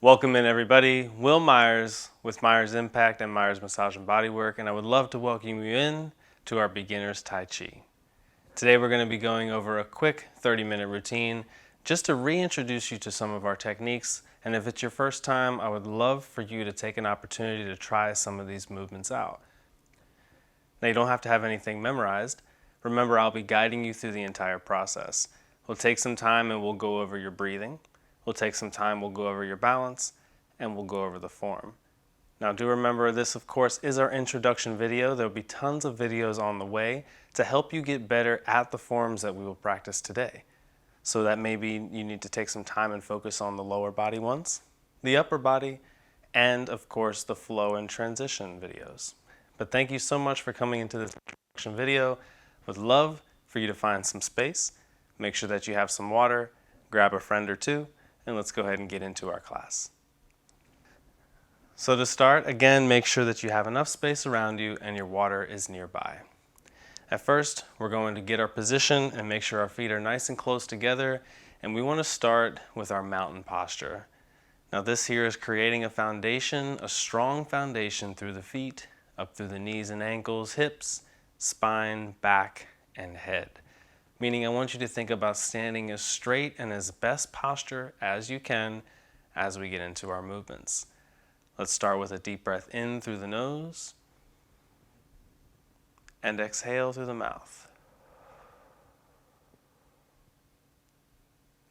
Welcome in everybody. Will Myers with Myers Impact and Myers Massage and Bodywork, and I would love to welcome you in to our beginner's Tai Chi. Today we're going to be going over a quick 30-minute routine just to reintroduce you to some of our techniques, and if it's your first time, I would love for you to take an opportunity to try some of these movements out. Now you don't have to have anything memorized. Remember, I'll be guiding you through the entire process. We'll take some time and we'll go over your breathing. We'll take some time, we'll go over your balance, and we'll go over the form. Now do remember, this of course is our introduction video. There'll be tons of videos on the way to help you get better at the forms that we will practice today. So that maybe you need to take some time and focus on the lower body ones, the upper body, and of course the flow and transition videos. But thank you so much for coming into this introduction video. Would love for you to find some space, make sure that you have some water, grab a friend or two, and let's go ahead and get into our class. So to start, again, make sure that you have enough space around you and your water is nearby. At first, we're going to get our position and make sure our feet are nice and close together, and we want to start with our mountain posture. Now this here is creating a foundation, a strong foundation through the feet, up through the knees and ankles, hips, spine, back, and head. Meaning I want you to think about standing as straight and as best posture as you can as we get into our movements. Let's start with a deep breath in through the nose and exhale through the mouth.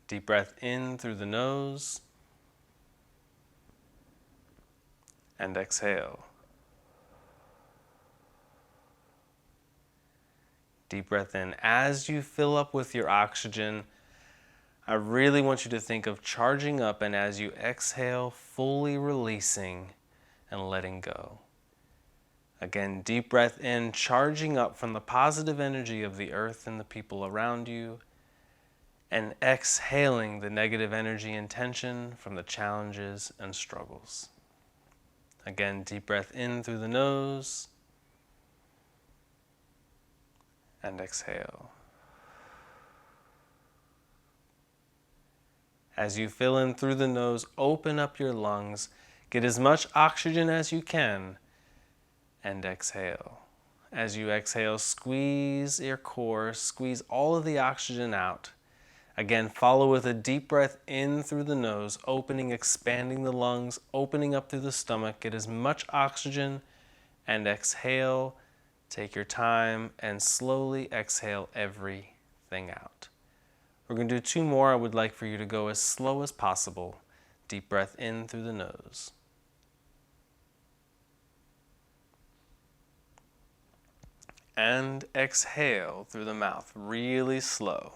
Deep breath in through the nose and exhale. Deep breath in. As you fill up with your oxygen, I really want you to think of charging up, and as you exhale, fully releasing and letting go. Again, deep breath in, charging up from the positive energy of the earth and the people around you, and exhaling the negative energy and tension from the challenges and struggles. Again, deep breath in through the nose and exhale. As you fill in through the nose, open up your lungs, get as much oxygen as you can, and exhale. As you exhale, squeeze your core, squeeze all of the oxygen out. Again, follow with a deep breath in through the nose, opening, expanding the lungs, opening up through the stomach, get as much oxygen, and exhale. Take your time and slowly exhale everything out. We're going to do two more. I would like for you to go as slow as possible. Deep breath in through the nose. And exhale through the mouth, really slow.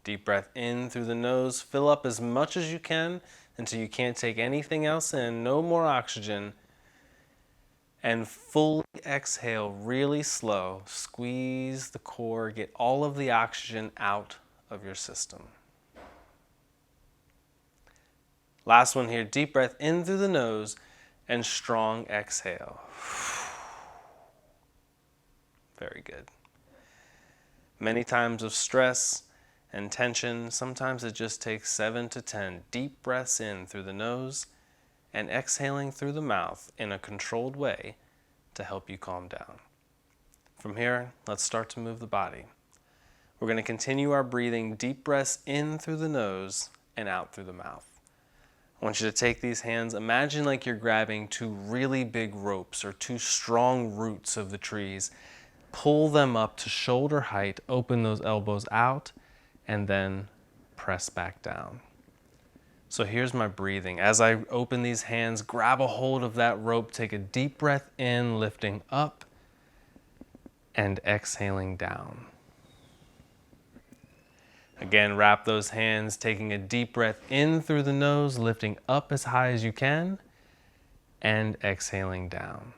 Deep breath in through the nose. Fill up as much as you can until you can't take anything else in, no more oxygen. And fully exhale, really slow. Squeeze the core, get all of the oxygen out of your system. Last one here, deep breath in through the nose and strong exhale. Very good. Many times of stress and tension, sometimes it just takes 7 to 10 deep breaths in through the nose and exhaling through the mouth in a controlled way to help you calm down. From here, let's start to move the body. We're going to continue our breathing, deep breaths in through the nose and out through the mouth. I want you to take these hands, imagine like you're grabbing two really big ropes or two strong roots of the trees. Pull them up to shoulder height, open those elbows out, and then press back down. So here's my breathing. As I open these hands, grab a hold of that rope, take a deep breath in, lifting up and exhaling down. Again, wrap those hands, taking a deep breath in through the nose, lifting up as high as you can, and exhaling down.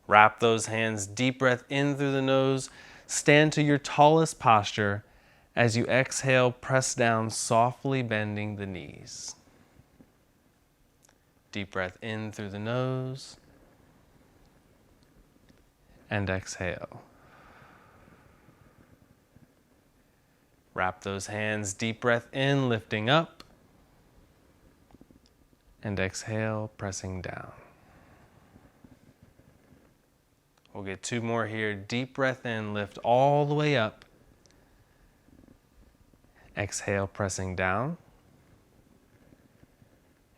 Wrap those hands, deep breath in through the nose, stand to your tallest posture. As you exhale, press down, softly bending the knees. Deep breath in through the nose and exhale. Wrap those hands, deep breath in, lifting up. And exhale, pressing down. We'll get 2 more here. Deep breath in, lift all the way up. Exhale, pressing down.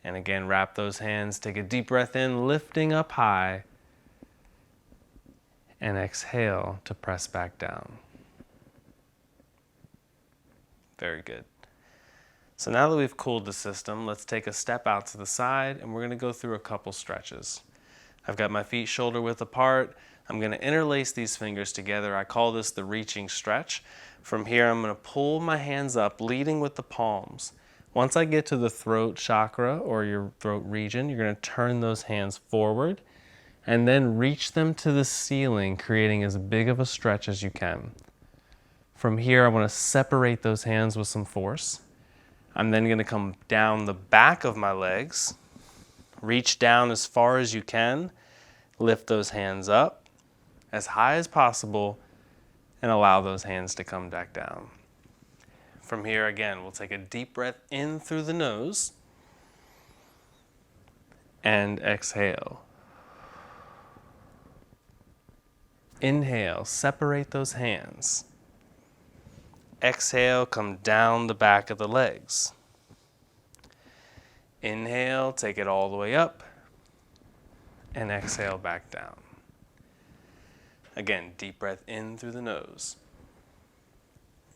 And again, wrap those hands, take a deep breath in, lifting up high. And exhale to press back down. Very good. So now that we've cooled the system, let's take a step out to the side and we're going to go through a couple stretches. I've got my feet shoulder width apart. I'm going to interlace these fingers together. I call this the reaching stretch. From here, I'm going to pull my hands up, leading with the palms. Once I get to the throat chakra or your throat region, you're going to turn those hands forward and then reach them to the ceiling, creating as big of a stretch as you can. From here, I want to separate those hands with some force. I'm then going to come down the back of my legs, reach down as far as you can, lift those hands up as high as possible, and allow those hands to come back down. From here, again, we'll take a deep breath in through the nose and exhale. Inhale, separate those hands. Exhale, come down the back of the legs. Inhale, take it all the way up, and exhale back down. Again, deep breath in through the nose.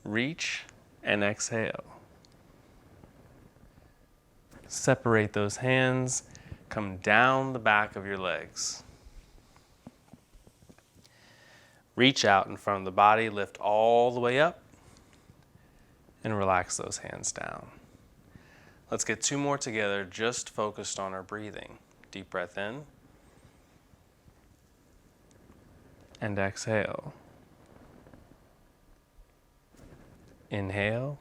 Reach and exhale. Separate those hands, come down the back of your legs. Reach out in front of the body, lift all the way up, and relax those hands down. Let's get 2 more together, just focused on our breathing. Deep breath in. And exhale. Inhale.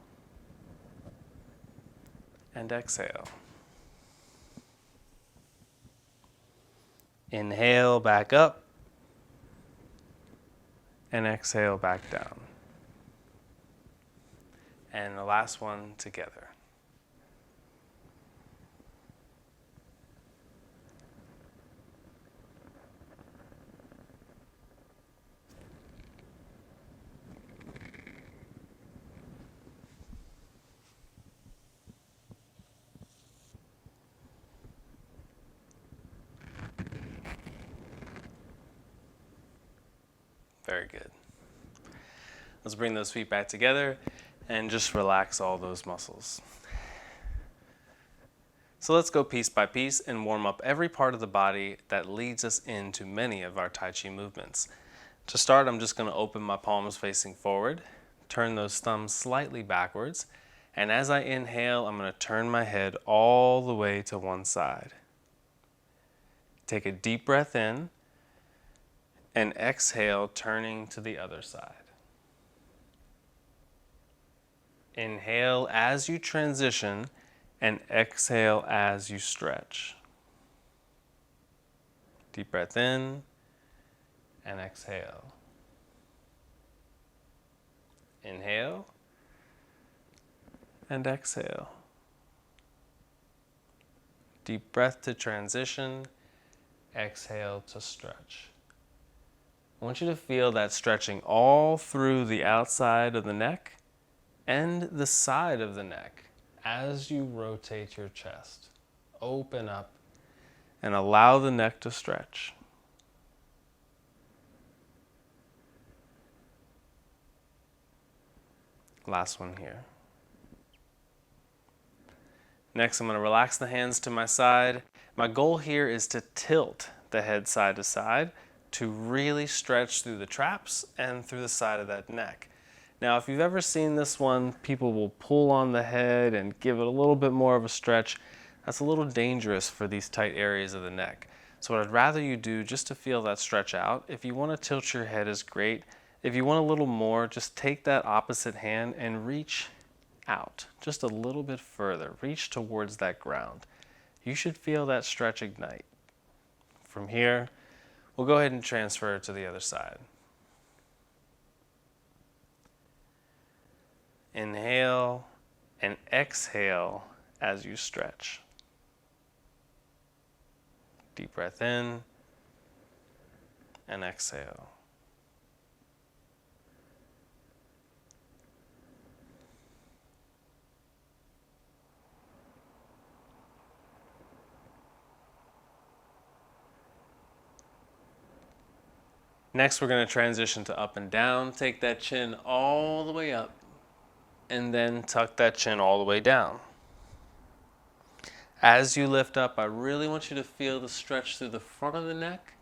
And exhale. Inhale, back up. And exhale, back down. And the last one together. Very good. Let's bring those feet back together and just relax all those muscles. So let's go piece by piece and warm up every part of the body that leads us into many of our Tai Chi movements. To start, I'm just going to open my palms facing forward, turn those thumbs slightly backwards, and as I inhale, I'm going to turn my head all the way to one side. Take a deep breath in, and exhale, turning to the other side. Inhale as you transition and exhale as you stretch. Deep breath in and exhale. Inhale and exhale. Deep breath to transition, exhale to stretch. I want you to feel that stretching all through the outside of the neck and the side of the neck as you rotate your chest. Open up and allow the neck to stretch. Last one here. Next, I'm going to relax the hands to my side. My goal here is to tilt the head side to side to really stretch through the traps and through the side of that neck. Now, if you've ever seen this one, people will pull on the head and give it a little bit more of a stretch. That's a little dangerous for these tight areas of the neck. So what I'd rather you do, just to feel that stretch out, if you want to tilt your head is great. If you want a little more, just take that opposite hand and reach out just a little bit further. Reach towards that ground. You should feel that stretch ignite. From here, we'll go ahead and transfer to the other side. Inhale and exhale as you stretch. Deep breath in and exhale. Next, we're going to transition to up and down. Take that chin all the way up and then tuck that chin all the way down. As you lift up, I really want you to feel the stretch through the front of the neck.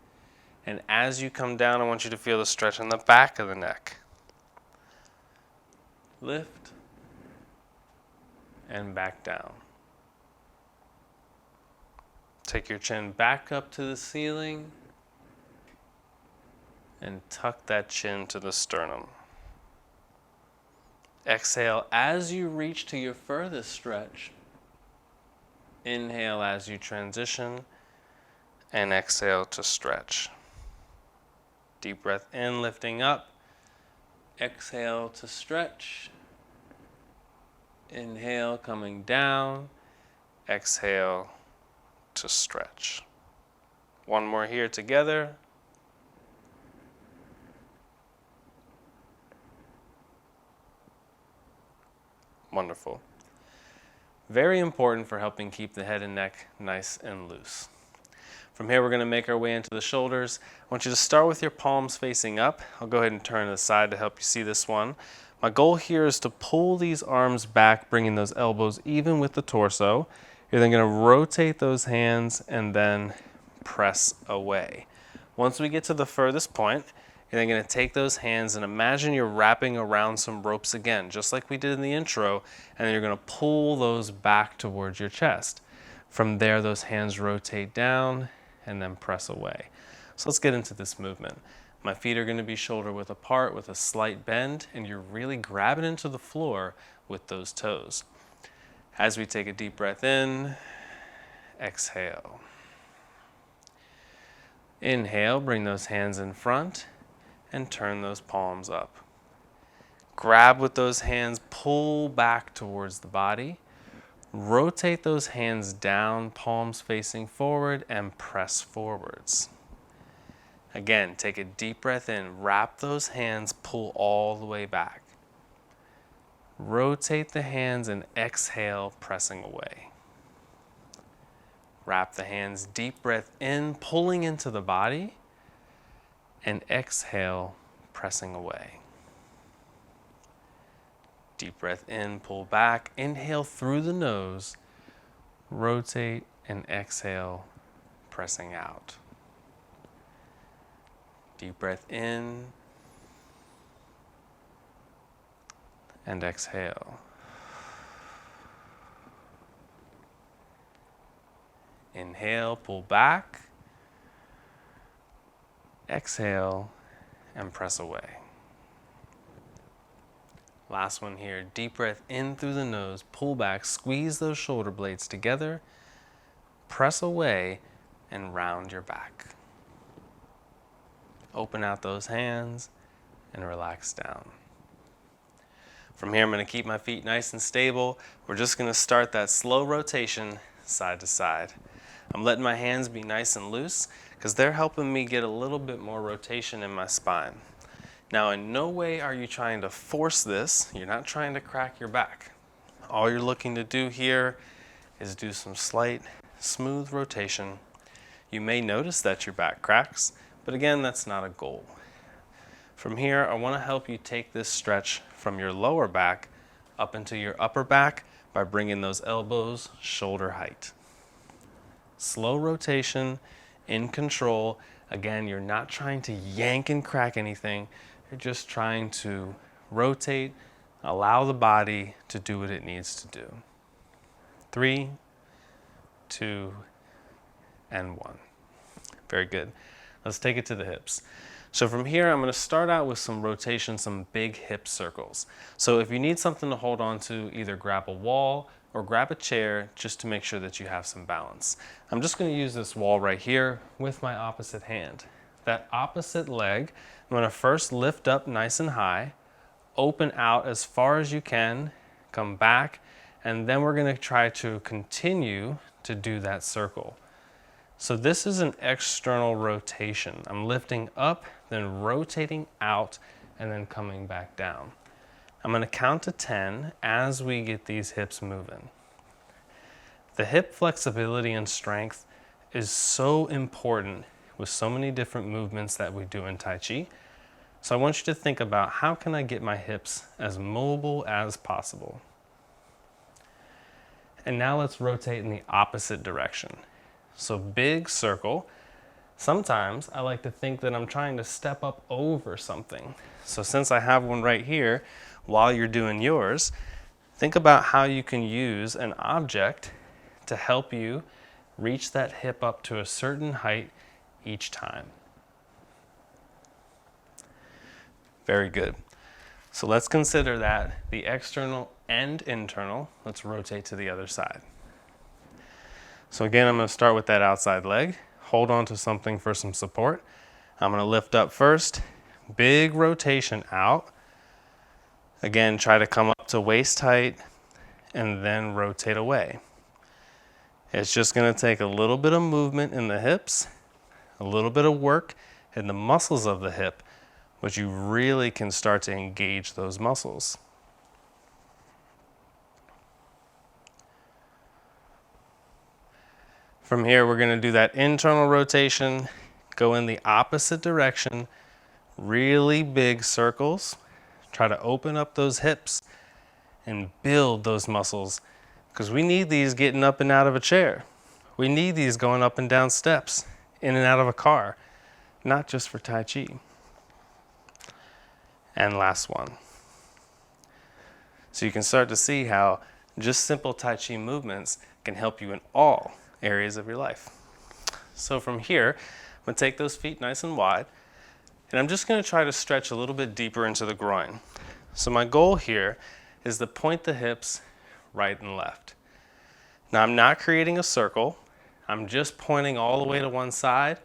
And as you come down, I want you to feel the stretch in the back of the neck. Lift and back down. Take your chin back up to the ceiling and tuck that chin to the sternum. Exhale as you reach to your furthest stretch. Inhale as you transition and exhale to stretch. Deep breath in, lifting up. Exhale to stretch. Inhale, coming down. Exhale to stretch. One more here together. Wonderful. Very important for helping keep the head and neck nice and loose. From here, we're going to make our way into the shoulders. I want you to start with your palms facing up. I'll go ahead and turn to the side to help you see this one. My goal here is to pull these arms back, bringing those elbows even with the torso. You're then going to rotate those hands and then press away. Once we get to the furthest point, you're then going to take those hands and imagine you're wrapping around some ropes again, just like we did in the intro, and then you're going to pull those back towards your chest. From there, those hands rotate down and then press away. So let's get into this movement. My feet are going to be shoulder width apart with a slight bend, and you're really grabbing into the floor with those toes. As we take a deep breath in, exhale. Inhale, bring those hands in front and turn those palms up. Grab with those hands, pull back towards the body. Rotate those hands down, palms facing forward, and press forwards. Again, take a deep breath in, wrap those hands, pull all the way back. Rotate the hands and exhale, pressing away. Wrap the hands, deep breath in, pulling into the body, and exhale, pressing away. Deep breath in, pull back, inhale through the nose, rotate and exhale, pressing out. Deep breath in and exhale. Inhale, pull back, exhale, and press away. Last one here, deep breath in through the nose, pull back, squeeze those shoulder blades together, press away, and round your back. Open out those hands and relax down. From here, I'm going to keep my feet nice and stable. We're just going to start that slow rotation side to side. I'm letting my hands be nice and loose because they're helping me get a little bit more rotation in my spine. Now, in no way are you trying to force this. You're not trying to crack your back. All you're looking to do here is do some slight, smooth rotation. You may notice that your back cracks, but again, that's not a goal. From here, I want to help you take this stretch from your lower back up into your upper back by bringing those elbows shoulder height. Slow rotation, in control. Again, you're not trying to yank and crack anything. You're just trying to rotate, allow the body to do what it needs to do. 3, 2, and 1. Very good. Let's take it to the hips. So from here, I'm going to start out with some rotation, some big hip circles. So if you need something to hold on to, either grab a wall or grab a chair just to make sure that you have some balance. I'm just going to use this wall right here with my opposite hand. That opposite leg, I'm going to first lift up nice and high, open out as far as you can, come back, and then we're going to try to continue to do that circle. So this is an external rotation. I'm lifting up, then rotating out, and then coming back down. I'm going to count to 10 as we get these hips moving. The hip flexibility and strength is so important with so many different movements that we do in Tai Chi. So I want you to think about, how can I get my hips as mobile as possible? And now let's rotate in the opposite direction. So big circle. Sometimes I like to think that I'm trying to step up over something. So since I have one right here, while you're doing yours, think about how you can use an object to help you reach that hip up to a certain height each time. Very good. So let's consider that the external and internal. Let's rotate to the other side. So again, I'm going to start with that outside leg. Hold on to something for some support. I'm going to lift up first. Big rotation out. Again, try to come up to waist height and then rotate away. It's just going to take a little bit of movement in the hips, a little bit of work in the muscles of the hip, but you really can start to engage those muscles. From here, we're going to do that internal rotation, go in the opposite direction, really big circles. Try to open up those hips and build those muscles, because we need these getting up and out of a chair. We need these going up and down steps, in and out of a car, not just for Tai Chi. And last one. So you can start to see how just simple Tai Chi movements can help you in all areas of your life. So from here, I'm going to take those feet nice and wide, and I'm just going to try to stretch a little bit deeper into the groin. So my goal here is to point the hips right and left. Now I'm not creating a circle, I'm just pointing all the way to one side,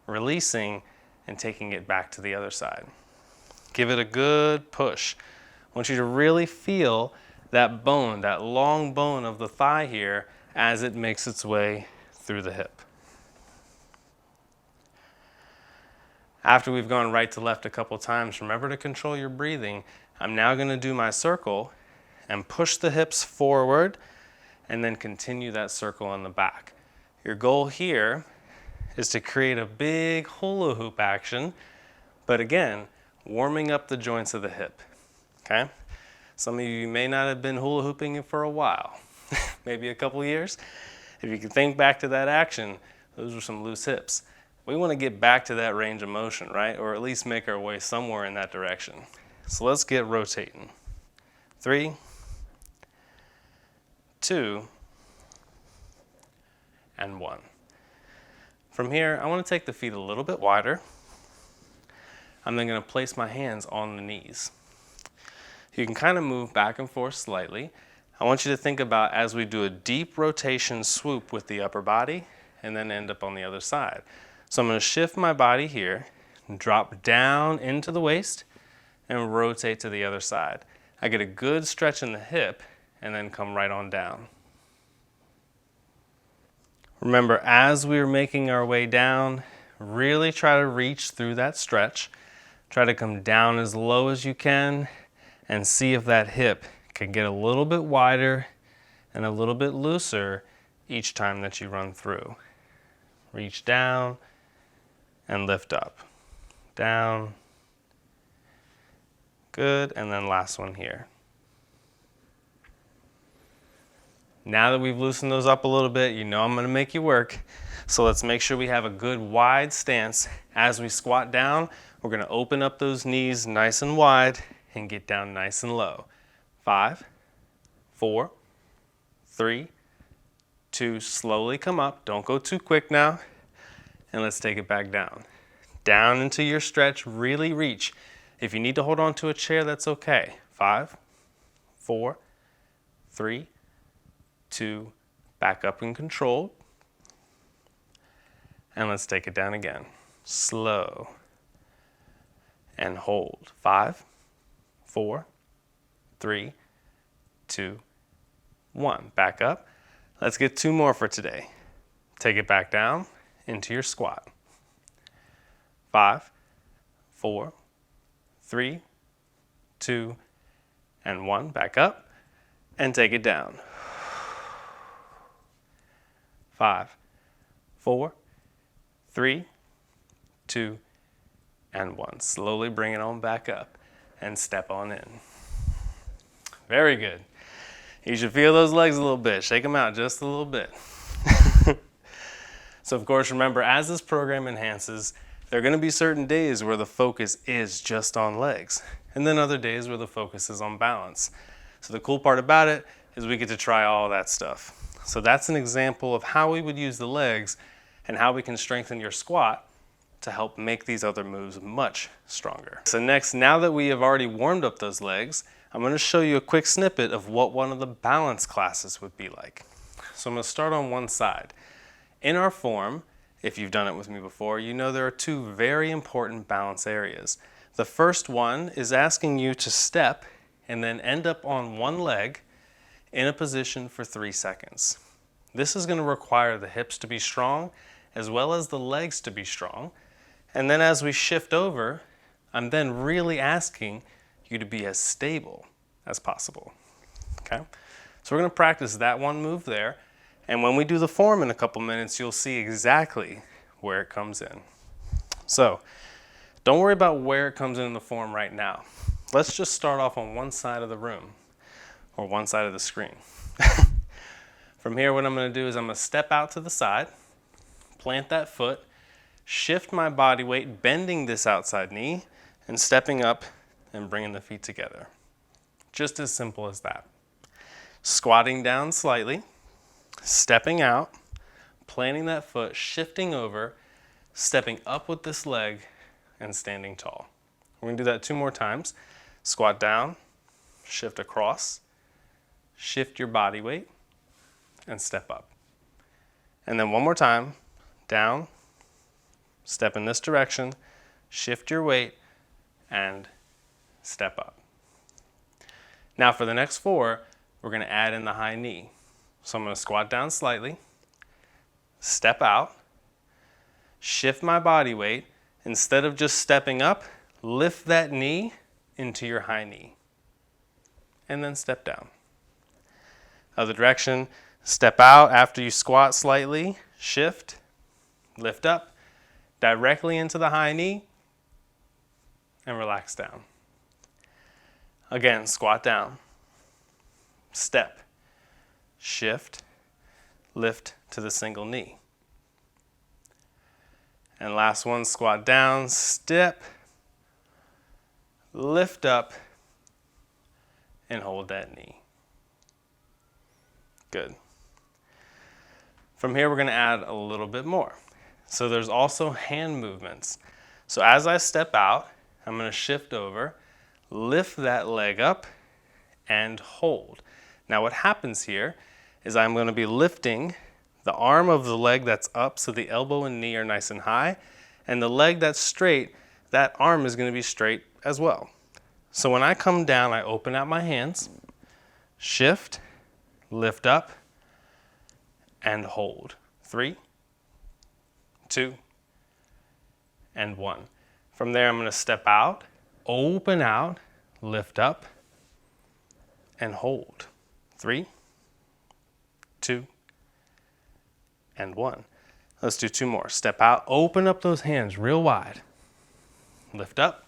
releasing, and taking it back to the other side. Give it a good push. I want you to really feel that bone, that long bone of the thigh here, as it makes its way through the hip. After we've gone right to left a couple times, remember to control your breathing. I'm now going to do my circle and push the hips forward and then continue that circle on the back. Your goal here is to create a big hula hoop action, but again, warming up the joints of the hip. Okay? Some of you may not have been hula hooping for a while. Maybe a couple years. If you can think back to that action, those were some loose hips. We want to get back to that range of motion, right? Or at least make our way somewhere in that direction. So let's get rotating. 3, 2, and 1. From here, I want to take the feet a little bit wider. I'm then going to place my hands on the knees. You can kind of move back and forth slightly. I want you to think about as we do a deep rotation swoop with the upper body and then end up on the other side. So I'm going to shift my body here, drop down into the waist, and rotate to the other side. I get a good stretch in the hip and then come right on down. Remember, as we're making our way down, really try to reach through that stretch. Try to come down as low as you can and see if that hip can get a little bit wider and a little bit looser each time that you run through. Reach down and lift up. Down. Good, and then last one here. Now that we've loosened those up a little bit, you know I'm going to make you work. So let's make sure we have a good wide stance. As we squat down, we're going to open up those knees nice and wide and get down nice and low. 5, 4, 3, 2, slowly come up. Don't go too quick now. And let's take it back down. Down into your stretch, really reach. If you need to hold on to a chair, that's okay. 5, 4, 3, 2, back up and controlled. And let's take it down again. Slow. And hold. 5, 4, 3, 2, 1. Back up. Let's get 2 more for today. Take it back down into your squat. 5, 4, 3, 2, and 1. Back up and take it down. 5, 4, 3, 2, and 1. Slowly bring it on back up and step on in. Very good. You should feel those legs a little bit. Shake them out just a little bit. So of course, remember, as this program enhances, there are going to be certain days where the focus is just on legs, and then other days where the focus is on balance. So the cool part about it is we get to try all that stuff. So that's an example of how we would use the legs and how we can strengthen your squat to help make these other moves much stronger. So next, now that we have already warmed up those legs, I'm going to show you a quick snippet of what one of the balance classes would be like. So I'm going to start on one side. In our form, if you've done it with me before, you know there are 2 very important balance areas. The first one is asking you to step and then end up on one leg in a position for 3 seconds. This is going to require the hips to be strong as well as the legs to be strong. And then as we shift over, I'm then really asking you to be as stable as possible. Okay? So we're going to practice that one move there. And when we do the form in a couple minutes, you'll see exactly where it comes in. So don't worry about where it comes in the form right now. Let's just start off on one side of the room or one side of the screen. From here, what I'm going to do is I'm going to step out to the side, plant that foot, shift my body weight, bending this outside knee, and stepping up and bringing the feet together. Just as simple as that. Squatting down slightly, stepping out, planting that foot, shifting over, stepping up with this leg, and standing tall. We're going to do that 2 more times. Squat down, shift across, shift your body weight, and step up. And then one more time, down, step in this direction, shift your weight, and step up. Now for the next 4, we're going to add in the high knee. So I'm going to squat down slightly, step out, shift my body weight. Instead of just stepping up, lift that knee into your high knee, and then step down. Other direction, step out after you squat slightly, shift, lift up, directly into the high knee, and relax down. Again, squat down, step, shift, lift to the single knee. And last one, squat down, step, lift up, and hold that knee. Good. From here, we're going to add a little bit more. So there's also hand movements. So as I step out, I'm going to shift over, lift that leg up, and hold. Now what happens here is I'm going to be lifting the arm of the leg that's up so the elbow and knee are nice and high, and the leg that's straight, that arm is going to be straight as well. So when I come down, I open out my hands, shift, lift up, and hold. 3, 2, and 1. From there, I'm going to step out, open out, lift up, and hold. 3, 2, and 1. Let's do 2 more. Step out, open up those hands real wide. Lift up.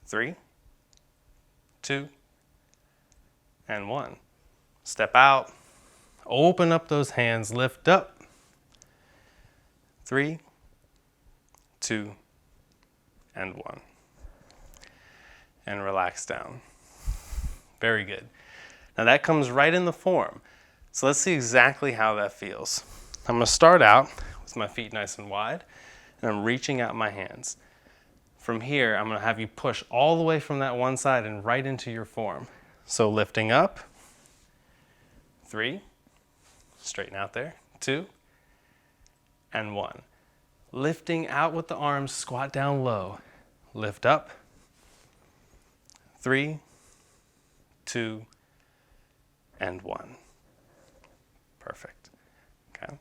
3, 2, and 1. Step out, open up those hands, lift up. 3, 2, and 1. And relax down. Very good. Now that comes right in the form. So let's see exactly how that feels. I'm going to start out with my feet nice and wide, and I'm reaching out my hands. From here, I'm going to have you push all the way from that one side and right into your form. So lifting up, 3, straighten out there, 2, and 1. Lifting out with the arms, squat down low, lift up, 3, 2, and 1. Perfect. Okay.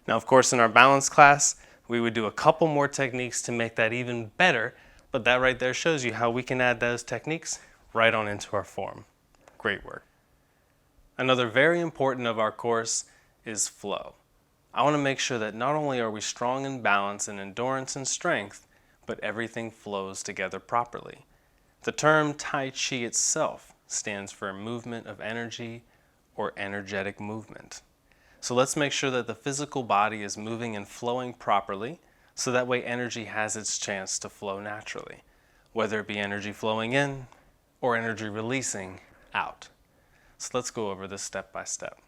Now, of course, in our balance class, we would do a couple more techniques to make that even better, but that right there shows you how we can add those techniques right on into our form. Great work. Another very important of our course is flow. I want to make sure that not only are we strong in balance and endurance and strength, but everything flows together properly. The term Tai Chi itself stands for movement of energy or energetic movement. So let's make sure that the physical body is moving and flowing properly so that way energy has its chance to flow naturally, whether it be energy flowing in or energy releasing out. So let's go over this step by step.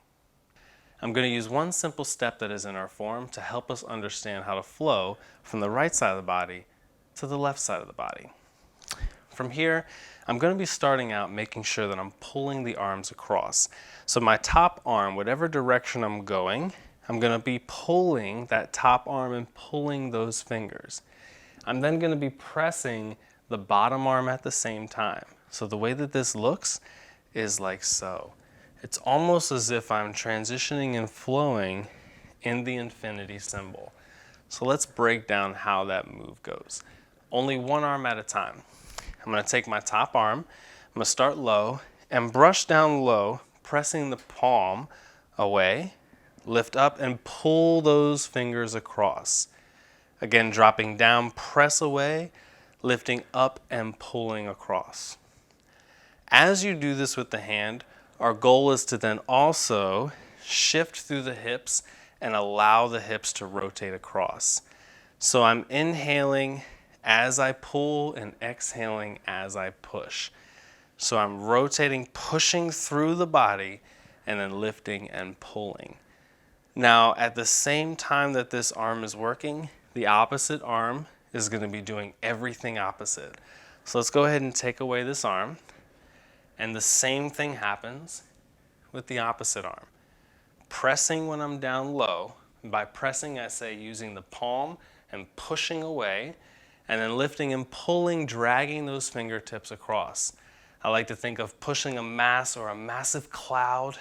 I'm going to use one simple step that is in our form to help us understand how to flow from the right side of the body to the left side of the body. From here, I'm going to be starting out making sure that I'm pulling the arms across. So my top arm, whatever direction I'm going, I'm going to be pulling that top arm and pulling those fingers. I'm then going to be pressing the bottom arm at the same time. So the way that this looks is like so. It's almost as if I'm transitioning and flowing in the infinity symbol. So let's break down how that move goes. Only one arm at a time. I'm going to take my top arm, I'm going to start low and brush down low, pressing the palm away, lift up and pull those fingers across. Again, dropping down, press away, lifting up and pulling across. As you do this with the hand, our goal is to then also shift through the hips and allow the hips to rotate across. So I'm inhaling as I pull and exhaling as I push. So I'm rotating, pushing through the body, and then lifting and pulling. Now, at the same time that this arm is working, the opposite arm is going to be doing everything opposite. So let's go ahead and take away this arm, and the same thing happens with the opposite arm. Pressing when I'm down low. By pressing, I say using the palm and pushing away, and then lifting and pulling, dragging those fingertips across. I like to think of pushing a mass or a massive cloud,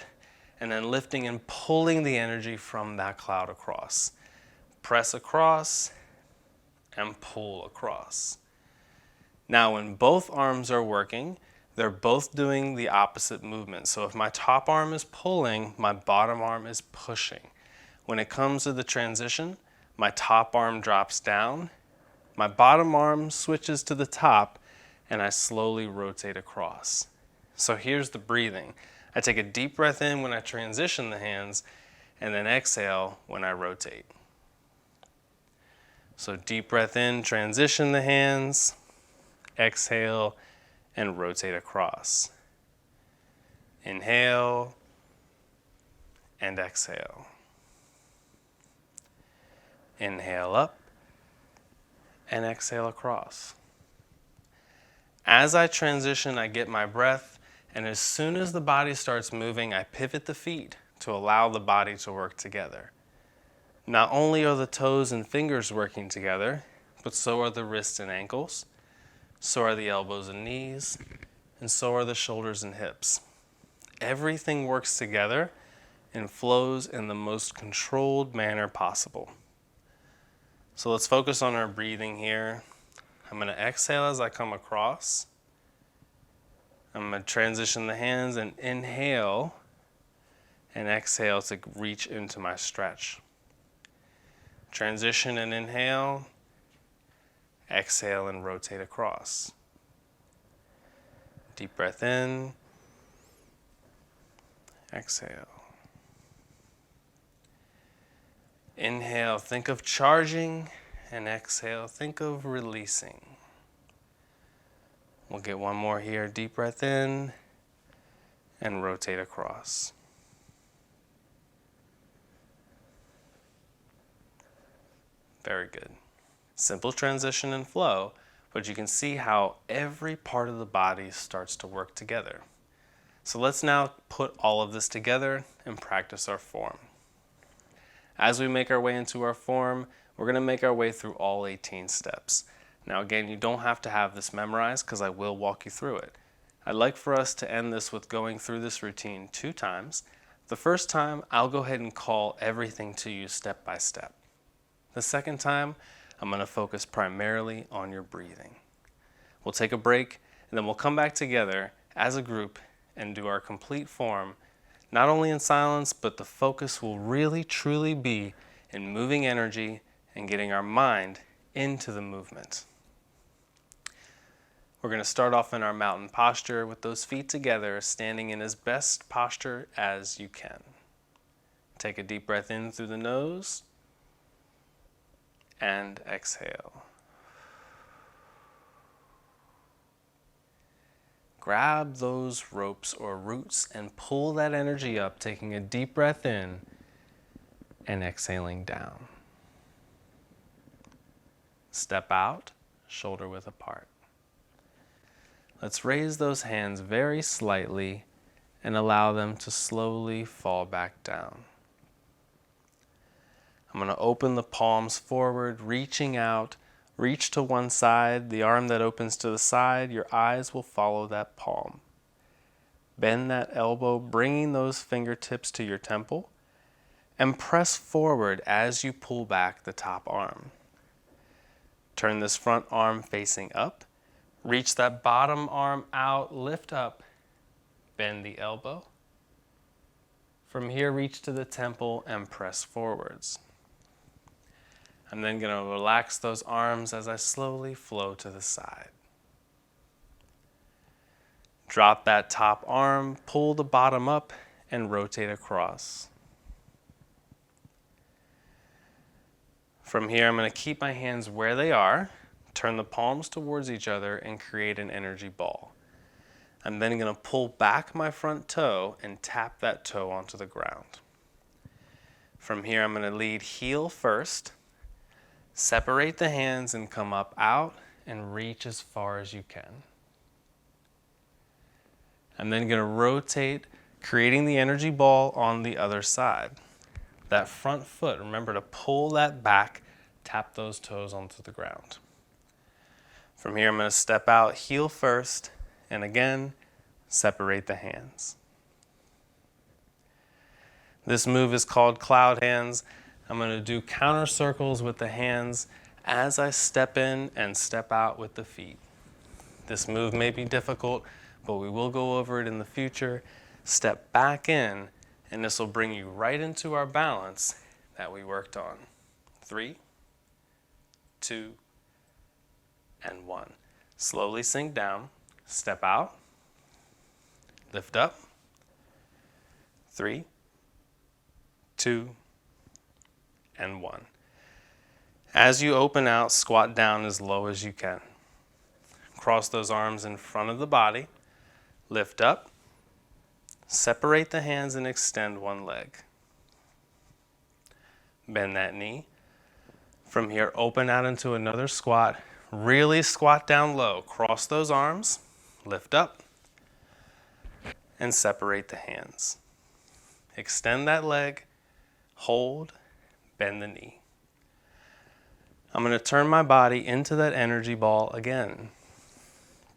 and then lifting and pulling the energy from that cloud across. Press across and pull across. Now, when both arms are working, they're both doing the opposite movement. So if my top arm is pulling, my bottom arm is pushing. When it comes to the transition, my top arm drops down, my bottom arm switches to the top, and I slowly rotate across. So here's the breathing. I take a deep breath in when I transition the hands, and then exhale when I rotate. So deep breath in, transition the hands, exhale, and rotate across. Inhale and exhale. Inhale up and exhale across. As I transition, I get my breath, and as soon as the body starts moving, I pivot the feet to allow the body to work together. Not only are the toes and fingers working together, but so are the wrists and ankles, so are the elbows and knees, and so are the shoulders and hips. Everything works together and flows in the most controlled manner possible. So let's focus on our breathing here. I'm going to exhale as I come across. I'm going to transition the hands and inhale and exhale to reach into my stretch. Transition and inhale. Exhale and rotate across. Deep breath in. Exhale. Inhale, think of charging, and exhale, think of releasing. We'll get one more here. Deep breath in and rotate across. Very good. Simple transition and flow, but you can see how every part of the body starts to work together. So let's now put all of this together and practice our form. As we make our way into our form, we're going to make our way through all 18 steps. Now again, you don't have to have this memorized because I will walk you through it. I'd like for us to end this with going through this routine 2 times. The first time, I'll go ahead and call everything to you step by step. The second time, I'm going to focus primarily on your breathing. We'll take a break, and then we'll come back together as a group and do our complete form, not only in silence, but the focus will really truly be in moving energy and getting our mind into the movement. We're going to start off in our mountain posture with those feet together, standing in as best posture as you can. Take a deep breath in through the nose and exhale. Grab those ropes or roots and pull that energy up, taking a deep breath in and exhaling down. Step out, shoulder width apart. Let's raise those hands very slightly and allow them to slowly fall back down. I'm going to open the palms forward, reaching out. Reach to one side, the arm that opens to the side, your eyes will follow that palm. Bend that elbow, bringing those fingertips to your temple, and press forward as you pull back the top arm. Turn this front arm facing up. Reach that bottom arm out, lift up, bend the elbow. From here, reach to the temple and press forwards. I'm then going to relax those arms as I slowly flow to the side. Drop that top arm, pull the bottom up, and rotate across. From here, I'm going to keep my hands where they are, turn the palms towards each other, and create an energy ball. I'm then going to pull back my front toe and tap that toe onto the ground. From here, I'm going to lead heel first. Separate the hands and come up out and reach as far as you can. I'm then going to rotate, creating the energy ball on the other side. That front foot, remember to pull that back, tap those toes onto the ground. From here, I'm going to step out, heel first, and again, separate the hands. This move is called cloud hands. I'm going to do counter circles with the hands as I step in and step out with the feet. This move may be difficult, but we will go over it in the future. Step back in, and this will bring you right into our balance that we worked on. 3, 2, and 1. Slowly sink down, step out, lift up. 3, 2, and 1. As you open out, squat down as low as you can. Cross those arms in front of the body. Lift up. Separate the hands and extend one leg. Bend that knee. From here, open out into another squat. Really squat down low. Cross those arms. Lift up. And separate the hands. Extend that leg. Hold. Bend the knee. I'm going to turn my body into that energy ball again.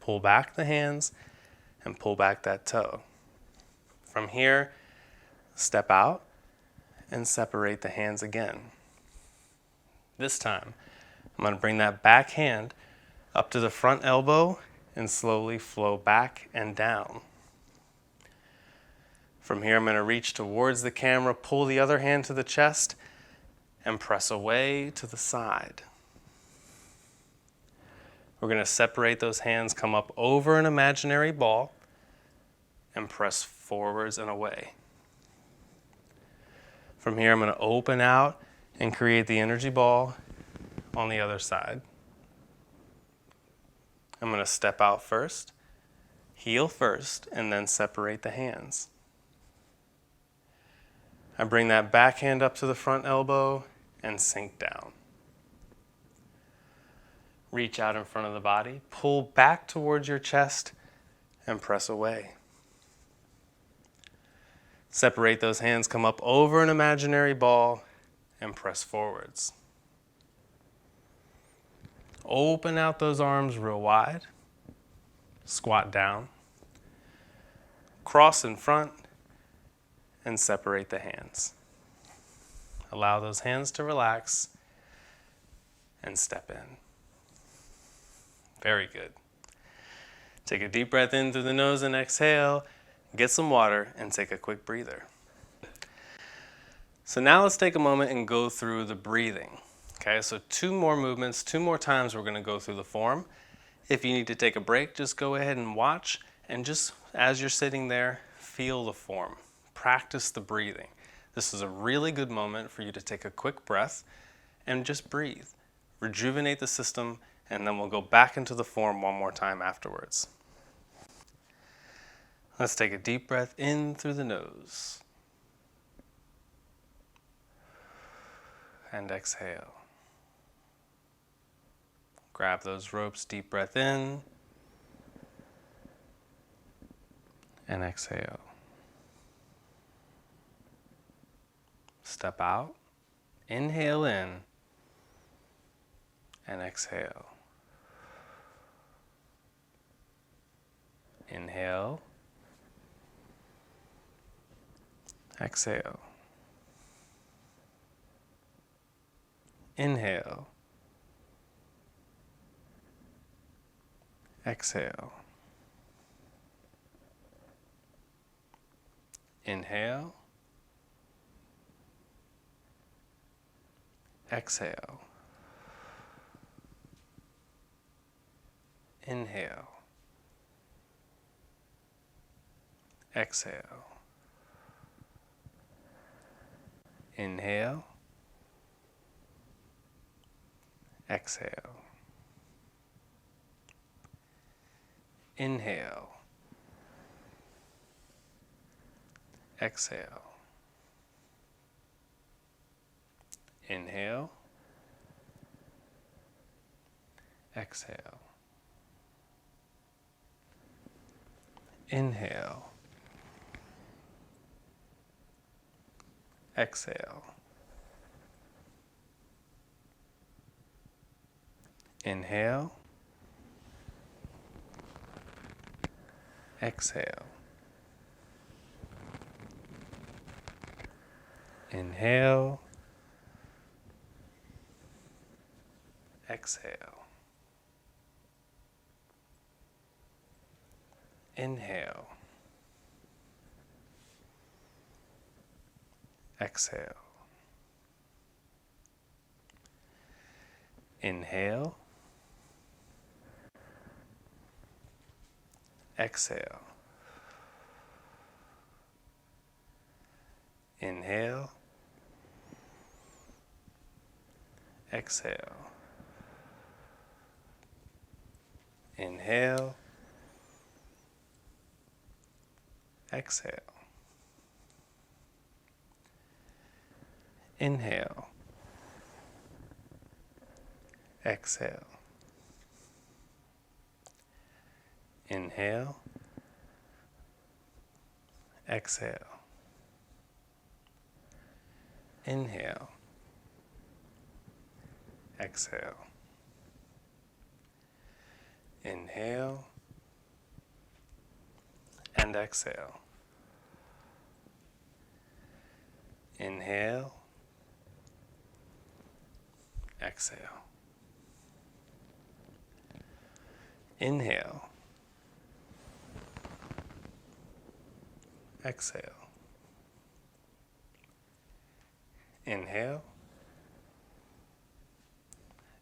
Pull back the hands and pull back that toe. From here, step out and separate the hands again. This time, I'm going to bring that back hand up to the front elbow and slowly flow back and down. From here, I'm going to reach towards the camera, pull the other hand to the chest, and press away to the side. We're going to separate those hands, come up over an imaginary ball, and press forwards and away. From here, I'm going to open out and create the energy ball on the other side. I'm going to step out first, heel first, and then separate the hands. I bring that back hand up to the front elbow and sink down. Reach out in front of the body, pull back towards your chest, and press away. Separate those hands, come up over an imaginary ball, and press forwards. Open out those arms real wide. Squat down. cross in front and separate the hands. Allow those hands to relax and step in. Very good. Take a deep breath in through the nose and exhale. Get some water and take a quick breather. So now let's take a moment and go through the breathing. Okay, so 2 more movements, 2 more times we're going to go through the form. If you need to take a break, just go ahead and watch, and just as you're sitting there, feel the form. Practice the breathing. This is a really good moment for you to take a quick breath and just breathe. Rejuvenate the system, and then we'll go back into the form one more time afterwards. Let's take a deep breath in through the nose. And exhale. Grab those ropes, deep breath in. And exhale. Step out. Inhale in. And exhale. Inhale. Exhale. Inhale. Exhale. Inhale. Exhale. Inhale. Exhale. Inhale. Exhale. Inhale. Exhale. Inhale. Exhale. Inhale. Exhale. Inhale. Exhale. Inhale. Exhale. Inhale. Exhale. Inhale. Exhale. Inhale. Exhale. Inhale. Exhale. Inhale. Exhale. Inhale. Exhale. Inhale. Exhale. Inhale. And exhale. Inhale. Exhale. Inhale. Exhale. Inhale.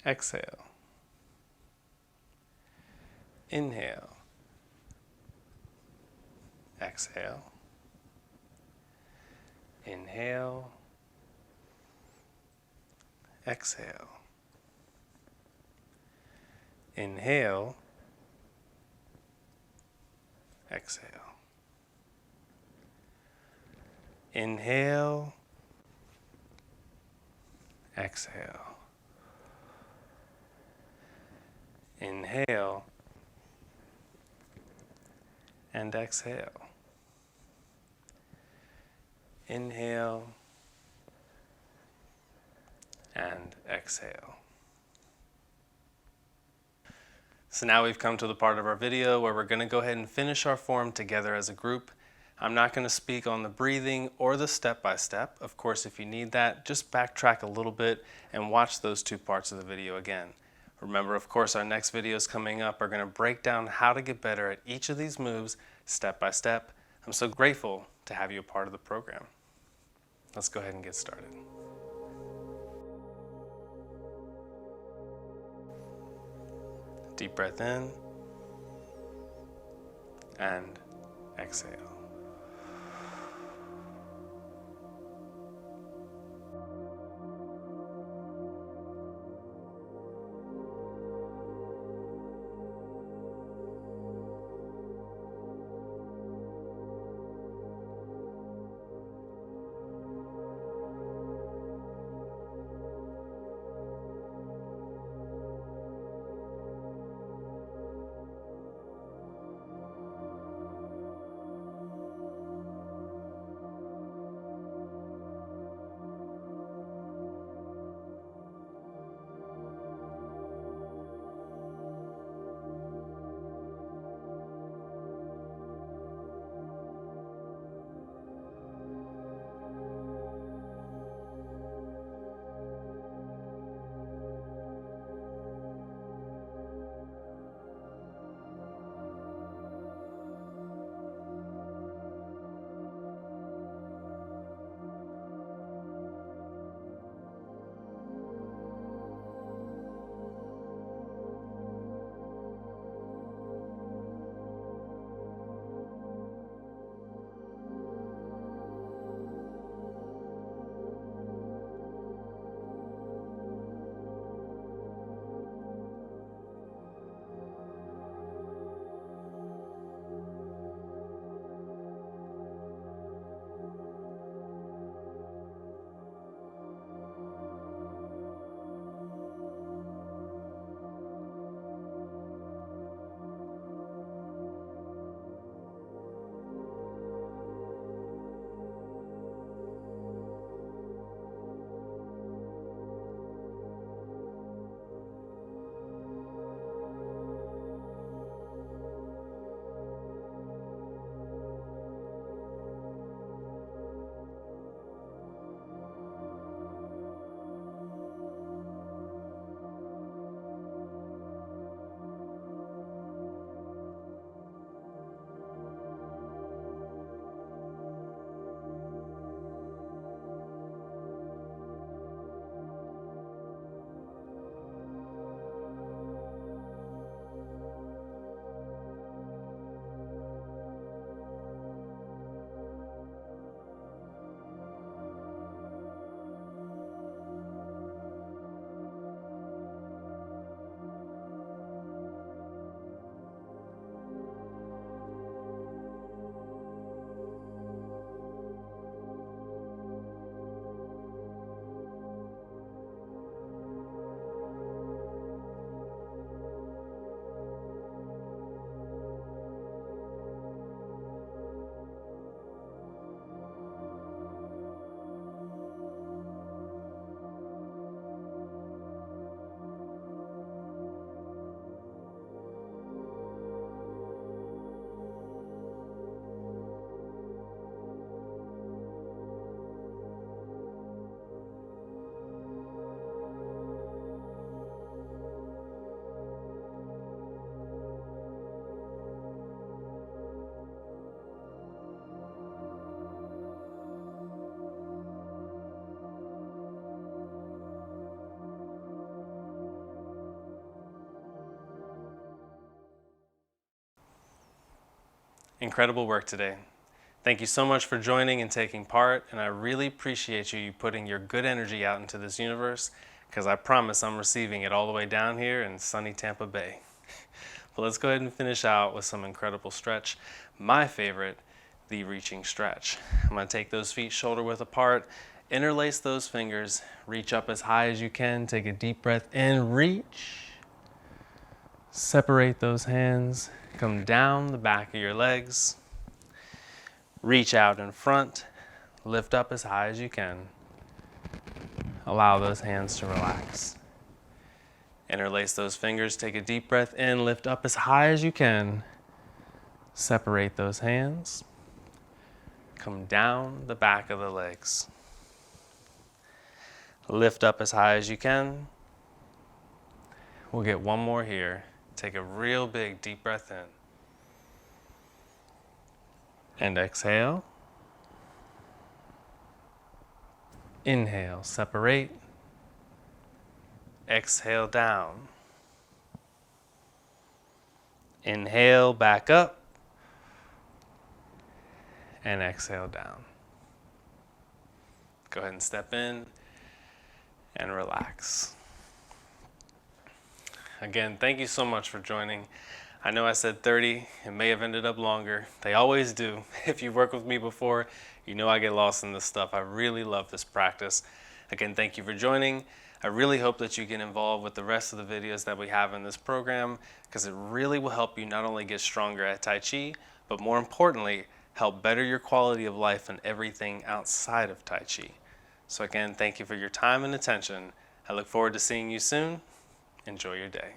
Exhale. Inhale. Exhale. Inhale. Exhale. Inhale. Exhale. Inhale. Exhale. Inhale. And exhale. Inhale. And exhale. So now we've come to the part of our video where we're going to go ahead and finish our form together as a group. I'm not going to speak on the breathing or the step-by-step. Of course, if you need that, just backtrack a little bit and watch those two parts of the video again. Remember, of course, our next videos coming up are going to break down how to get better at each of these moves step by step. I'm so grateful to have you a part of the program. Let's go ahead and get started. Deep breath in and exhale. Incredible work today. Thank you so much for joining and taking part, and I really appreciate you putting your good energy out into this universe, because I promise I'm receiving it all the way down here in sunny Tampa Bay. But let's go ahead and finish out with some incredible stretch. My favorite, the reaching stretch. I'm going to take those feet shoulder width apart, interlace those fingers, reach up as high as you can, take a deep breath in, reach. Separate those hands, come down the back of your legs, reach out in front, lift up as high as you can. Allow those hands to relax. Interlace those fingers, take a deep breath in, lift up as high as you can. Separate those hands, Come down the back of the legs. Lift up as high as you can. We'll get one more here. Take a real big deep breath in. And exhale. Inhale, separate. Exhale down. Inhale, back up. And exhale down. Go ahead and step in and relax. Again, thank you so much for joining. I know I said 30, it may have ended up longer. They always do. If you've worked with me before, you know I get lost in this stuff. I really love this practice. Again, thank you for joining. I really hope that you get involved with the rest of the videos that we have in this program, because it really will help you not only get stronger at Tai Chi, but more importantly, help better your quality of life and everything outside of Tai Chi. So again, thank you for your time and attention. I look forward to seeing you soon. Enjoy your day.